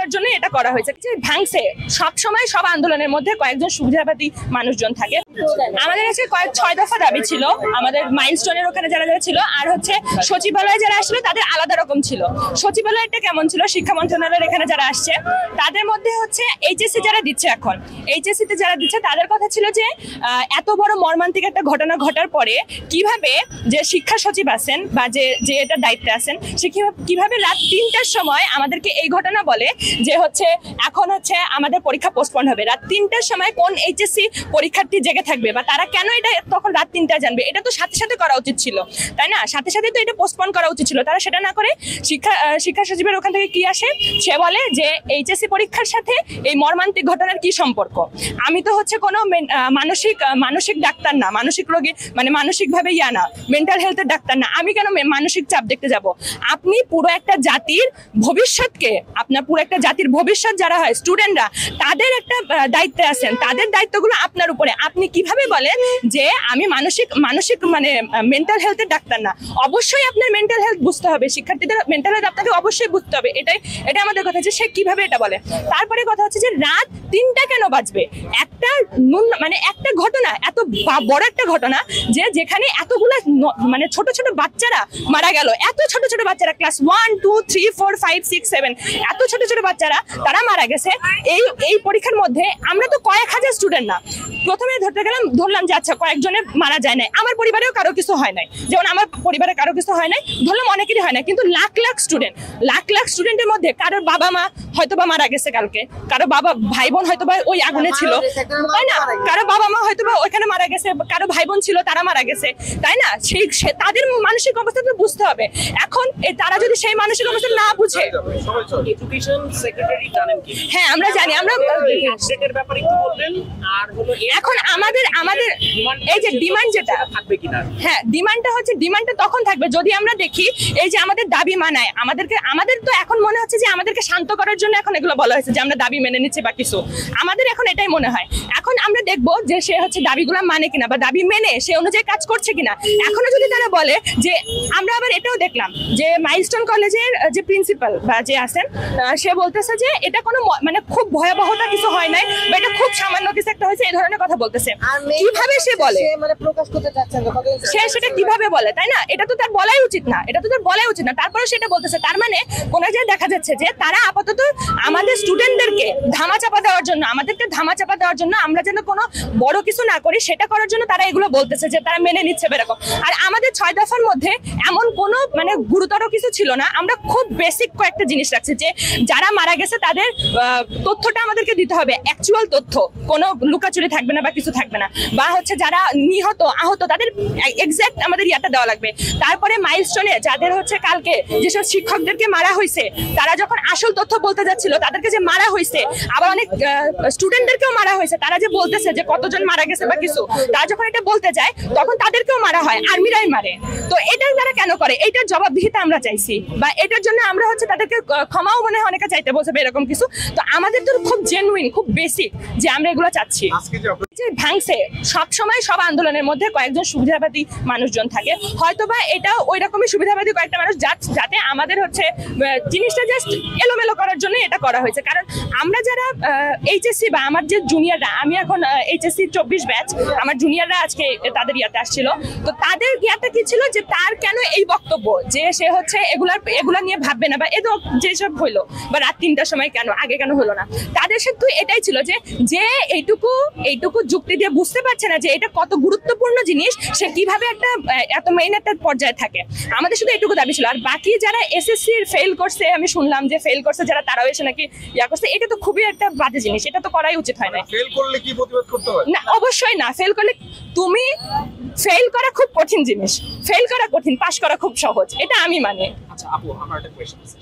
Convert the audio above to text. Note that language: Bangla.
করার জন্য এটা করা হয়েছে। যে ভাঙছে সবসময় সব আন্দোলনের মধ্যে কয়েকজন সুবিধাবাদী মানুষজন থাকে। আমাদের কাছে 6 দফা দাবি ছিল, আমাদের মাইলস্টোনের ওখানে যারা যারা ছিল, আর হচ্ছে সচিবালয়ে যারা আসলো তাদের আলাদা রকম ছিল। সচিবালয়টা কেমন ছিল, শিক্ষা মন্ত্রণালয়ের এখানে যারা আসছে তাদের মধ্যে হচ্ছে এইচএসসি যারা দিচ্ছে, এখন এইচএসসি তে যারা দিচ্ছে তাদের কথা ছিল যে এত বড় মর্মান্তিক একটা ঘটনা ঘটার পরে কিভাবে যে শিক্ষা সচিব আছেন বা যে এটা দায়িত্বে আছেন সে কিভাবে রাত 3টার সময় আমাদেরকে এই ঘটনা বলে যে হচ্ছে এখন হচ্ছে আমাদের পরীক্ষা পোস্টপন্ড হবে। রাত 3টার সময় কোন এইচএসসি পরীক্ষার্থী জেগে থাকবে বা তারা কেন এটা তখন রাত 3টায় জানবে? এটা তো সাথে সাথে করা উচিত ছিল, তাই না? সাথে সাথে তো এটা পোস্টপন্ড করা উচিত ছিল। তারা সেটা না করে শিক্ষা সচিবের ওখান থেকে কি আসে, সে বলে যে এইচএসসি পরীক্ষার সাথে এই মর্মান্তিক ঘটনার কি সম্পর্ক? আমি তো হচ্ছে কোনো মানসিক ডাক্তার না, মানসিক রোগী মানে মানসিকভাবে না, মেন্টাল হেলথের ডাক্তার না, আমি কেন মানসিক চাপ দেখতে যাব? আপনি পুরো একটা জাতির ভবিষ্যৎকে, আপনার পুরো একটা জাতির ভবিষ্যৎ যারা হয় স্টুডেন্টরা, তাদের একটা দায়িত্বে আছেন, তাদের দায়িত্বগুলো আপনার উপরে। আপনি কিভাবে বলেন যে আমি মানসিক মানে মেন্টাল হেলথের ডাক্তার না? অবশ্যই আপনার মেন্টাল হেলথ বুঝতে হবে, শিক্ষার্থীদের মেন্টাল হেলথ আপনাকে অবশ্যই বুঝতে হবে। এটা আমাদের কথা, যে সে কিভাবে এটা বলে। তারপরে কথা হচ্ছে যে রাত 3টা কেন বাজবে? মানে একটা ঘটনা, এত বড় একটা ঘটনা যেখানে এতগুলো মানে ছোট ছোট বাচ্চারা মারা গেল, এত ছোট ছোট বাচ্চারা ক্লাস 1 2 3 4 5 6 7 এত ছোট ছোট বাচ্চারা তারা মারা গেছে এই পরীক্ষার মধ্যে। আমরা তো কয়েক হাজার স্টুডেন্ট না, প্রথমে ধরলাম যে আচ্ছা কয়েকজনের মারা যায় নাই, আমার পরিবারেও কারো কিছু হয় নাই, যেমন আমার পরিবারে কারো কিছু হয় নাই, ধরলাম অনেকেরই হয় না। কিন্তু লাখ লাখ স্টুডেন্টের মধ্যে কারোর বাবা মা হয়তোবা মারা গেছে কালকে, কারো বাবা ভাই বোন হয়তোবা ওই আগুনে ছিল, তাই না? কারো বাবা মা হয়তোবা ওইখানে মারা গেছে, কারো ভাই বোন ছিল তারা মারা গেছে, তাই না? তাদের মানসিক অবস্থা তো বুঝতে হবে। এখন তারা যদি সেই মানসিক অবস্থা না বুঝে, এডুকেশন সেক্রেটারি জানেন কি? হ্যাঁ আমরা জানি, আমরা সেটের ব্যাপারে একটু বলবেন। আর হলো এখন আমাদের এই যে ডিমান্ড যেটা থাকবে কিনা, হ্যাঁ ডিমান্ডটা তখন থাকবে যদি আমরা দেখি এই যে আমাদের দাবি মানায়। আমাদের তো এখন মনে হচ্ছে যে আমাদেরকে শান্ত করার জন্য এখন এগুলো বলা হয়েছে যে আমরা দাবি মেনে নিচ্ছি বা কিছু, আমাদের এখন এটাই মনে হয়। এখন আমরা দেখবো যে সে হচ্ছে দাবিগুলো মানে কিনা বা দাবি মেনে সে অনুযায়ী কাজ করছে কিনা। এখনো যদি তারা বলে যে, আমরা আবার এটাও দেখলাম যে মাইলস্টোন কলেজের যে প্রিন্সিপাল বা যে আছেন সে বলতেছে যে এটা কোনো মানে খুব ভয়াবহতা কিছু হয় নাই বা এটা খুব সামান্য কিছু একটা হয়েছে, এই ধরনের কথা বলতেছে। কিভাবে সে বলে, মানে প্রকাশ করতে চাচ্ছেন সে সেটা কিভাবে বলে, তাই না? এটা তো তার বলাই উচিত না, তারপরে সেটা বলতেছে। তার মানে কোন জায়গায় দেখা যাচ্ছে যে তারা আপাতত আমাদের স্টুডেন্টদেরকে ধামাচাপা দেওয়ার জন্য, আমরা যেন কোনো বড় কিছু না করি সেটা করার জন্য তারা এগুলো বলতেছে যে তারা মেনে নিচ্ছে এরকম। আর আমাদের 6 দফার মধ্যে এমন কোনো মানে গুরুতর কিছু ছিল না, আমরা খুব বেসিক কয়েকটা জিনিস রাখছি যে যারা মারা গেছে তাদের তথ্যটা আমাদেরকে দিতে হবে, অ্যাকচুয়াল তথ্য, কোনো লুকাচুরি থাকবে না বা কিছু থাকবে না, বা হচ্ছে যারা নিহত আহত তাদের এক্সাক্ট আমাদের ইয়াটা দেওয়া লাগবে। তারপরে মাইলস্টোনে যাদের হচ্ছে কালকে যেসব শিক্ষকদেরকে মারা হয়েছে তারা যখন আসল তথ্য বলতে যাচ্ছিল তাদেরকে যে মারা হয়েছে, আবার অনেক স্টুডেন্টদেরকেও মারা হয়েছে, তারা যে বলতেছে যে কতজন মারা গেছে বা কিছু, তারা যখন এটা বলতে যায় তখন তাদেরকেও মারা হয়, আর্মিরাই মারে। তো এটা তারা কেন করে? এইটার জবাবদিহিতা আমরা চাইছি, বা এটার জন্য আমরা হচ্ছে তাদেরকে ক্ষমাও মনে হয় অনেকে চাইতে বলছে এরকম কিছু। তো আমাদের তো খুব জেনুইন, খুব বেসিক যে আমরা এগুলো চাচ্ছি। যে ভাঙছে সবসময় সব আন্দোলনের মধ্যে কয়েকজন সুবিধাবাদী মানুষজন থাকে, হয়তোবা এটা ওই রকমই সুবিধাবাদী কয়েকটা মানুষ যাতে আমাদের হচ্ছে জিনিসটা জাস্ট এলোমেলো করার জন্য এটা করা হয়েছে। কারণ আমরা যারা এইচএসসি বা আমার যে জুনিয়ররা, আমি এখন এইচএসসি 24 ব্যাচ, আমার জুনিয়ররা আজকে তাদের ইয়াতে আসছিল, তো তাদের ইয়াটা কি ছিল যে তার কেন এই বক্তব্য যে সে হচ্ছে এগুলা নিয়ে ভাববে না বা যেসব হইলো বা রাত 3টার সময় কেন আগে কেন হলো না, তাদের সাথে এটাই ছিল যে এইটুকু যুক্তি দিয়ে বুঝতে পারছে না যে এটা কত গুরুত্বপূর্ণ জিনিস, সে কিভাবে এত মেইন একটা পর্যায়ে থাকে। আমাদের শুধু এইটুকু দাবি ছিল। আর বাকি যারা এসএসসি ফেল করছে, আমি শুনলাম যে ফেল করছে যারা, তারাও এসে নাকি ইয়া করছে, এটা তো খুবই একটা বাজে জিনিস, এটা তো করাই উচিত হয় না। ফেল করলে কি প্রতিবাদ করতে হয়? না, অবশ্যই না। ফেল করলে তুমি ফেল করা খুব কঠিন জিনিস, ফেল করা কঠিন, পাস করা খুব সহজ, এটা আমি মানি। আচ্ছা আপু, আমার একটা কোয়েশ্চেন আছে।